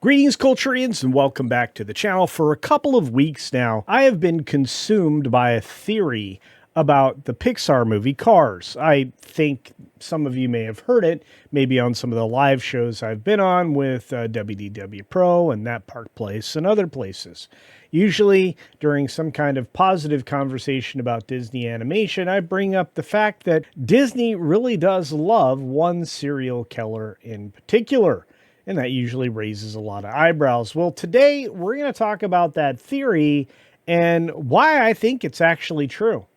Greetings, Culturians, and welcome back to the channel. For a couple of weeks now, I have been consumed by a theory about the Pixar movie Cars. I think some of you may have heard it, maybe on some of the live shows I've been on with WDW Pro and That Park Place and other places. Usually, during some kind of positive conversation about Disney animation, I bring up the fact that Disney really does love one serial killer in particular. And that usually raises a lot of eyebrows. Well, today we're going to talk about that theory and why I think it's actually true.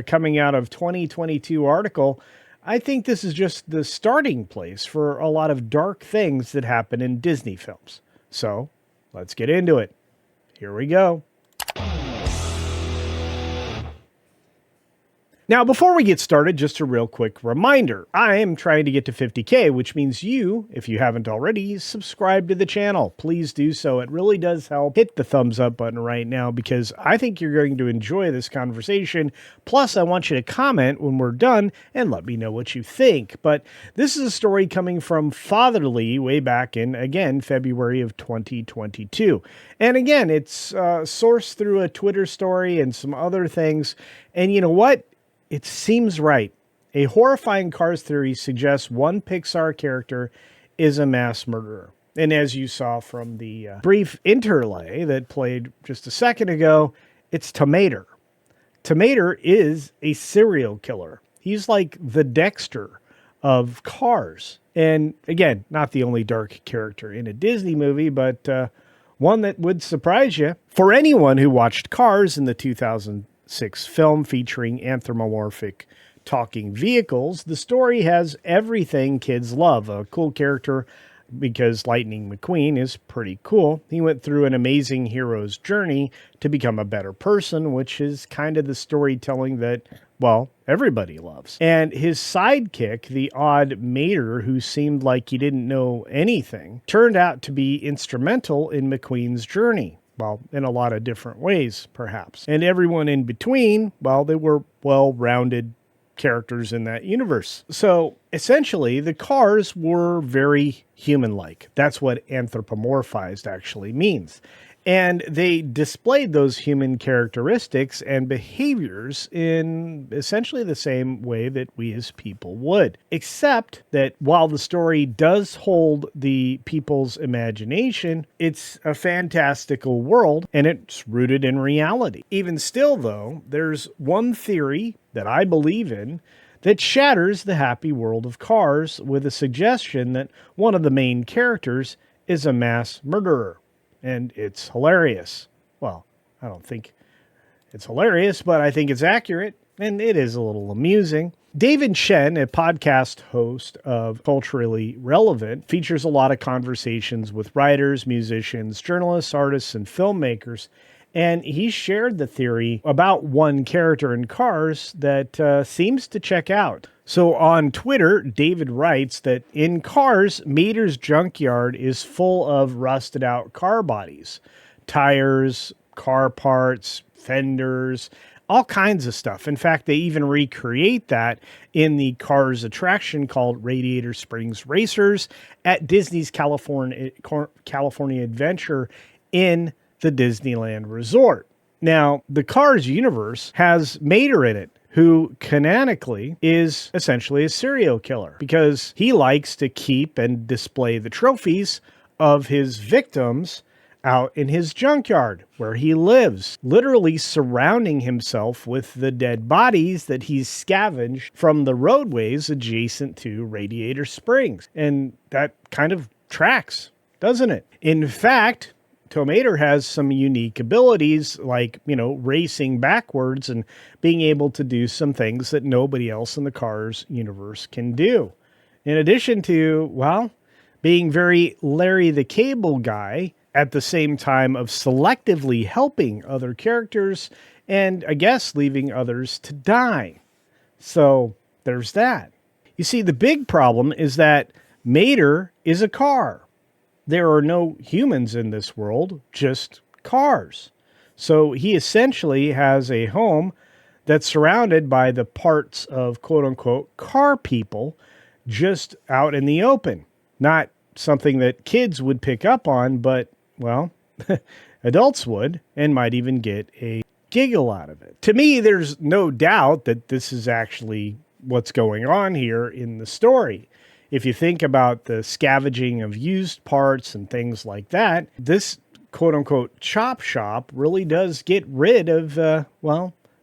Coming out of 2022 article, I think this is just the starting place for a lot of dark things that happen in Disney films. So let's get into it. Here we go. Now, before we get started, just a real quick reminder. I am trying to get to 50K, which means you, if you haven't already, subscribe to the channel. Please do so. It really does help. Hit the thumbs up button right now because I think you're going to enjoy this conversation. Plus, I want you to comment when we're done and let me know what you think. But this is a story coming from Fatherly way back in, again, February of 2022. And again, it's sourced through a Twitter story and some other things. And you know what? It seems right. A horrifying Cars theory suggests one Pixar character is a mass murderer. And as you saw from the brief interlay that played just a second ago, it's Tomater. Tomater is a serial killer. He's like the Dexter of Cars. And again, not the only dark character in a Disney movie, but one that would surprise you. For anyone who watched Cars in the 2006 film featuring anthropomorphic talking vehicles, the story has everything kids love. A cool character because Lightning McQueen is pretty cool. He went through an amazing hero's journey to become a better person, which is kind of the storytelling that, well, everybody loves. And his sidekick, the odd Mater, who seemed like he didn't know anything, turned out to be instrumental in McQueen's journey. Well, in a lot of different ways, perhaps. And everyone in between, well, they were well-rounded characters in that universe. So essentially, the Cars were very human-like. That's what anthropomorphized actually means. And they displayed those human characteristics and behaviors in essentially the same way that we as people would. Except that while the story does hold the people's imagination, it's a fantastical world and it's rooted in reality. Even still, though, there's one theory that I believe in that shatters the happy world of Cars with a suggestion that one of the main characters is a mass murderer. And it's hilarious. Well, I don't think it's hilarious, but I think it's accurate, and it is a little amusing. David Shen, a podcast host of Culturally Relevant, features a lot of conversations with writers, musicians, journalists, artists, and filmmakers. And he shared the theory about one character in Cars that seems to check out. So on Twitter, David writes that in Cars, Mater's junkyard is full of rusted out car bodies, tires, car parts, fenders, all kinds of stuff. In fact, they even recreate that in the Cars attraction called Radiator Springs Racers at Disney's California Adventure in the Disneyland Resort. Now, the Cars universe has Mater in it, who canonically is essentially a serial killer because he likes to keep and display the trophies of his victims out in his junkyard where he lives, literally surrounding himself with the dead bodies that he's scavenged from the roadways adjacent to Radiator Springs. And that kind of tracks, doesn't it? In fact, Tomater has some unique abilities like, racing backwards and being able to do some things that nobody else in the Cars universe can do. In addition to, well, being very Larry the Cable Guy at the same time of selectively helping other characters and, I guess, leaving others to die. So there's that. You see, the big problem is that Mater is a car. There are no humans in this world, just cars. So he essentially has a home that's surrounded by the parts of quote-unquote car people just out in the open. Not something that kids would pick up on, but, well, adults would and might even get a giggle out of it. To me, there's no doubt that this is actually what's going on here in the story. If you think about the scavenging of used parts and things like that, this quote-unquote chop shop really does get rid of,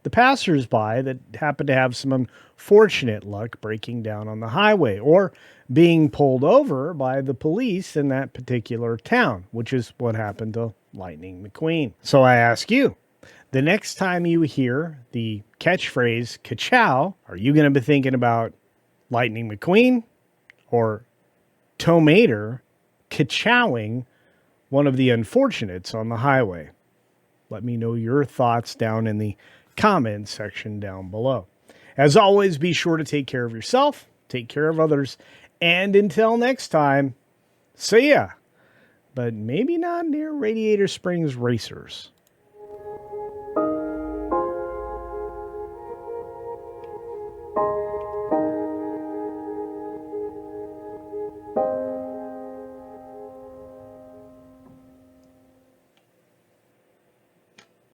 the passersby that happen to have some unfortunate luck breaking down on the highway or being pulled over by the police in that particular town, which is what happened to Lightning McQueen. So I ask you, the next time you hear the catchphrase ka-chow, are you going to be thinking about Lightning McQueen or Tomater ka-chowing one of the unfortunates on the highway? Let me know your thoughts down in the comment section down below. As always, be sure to take care of yourself, take care of others, and until next time, see ya. But maybe not near Radiator Springs Racers.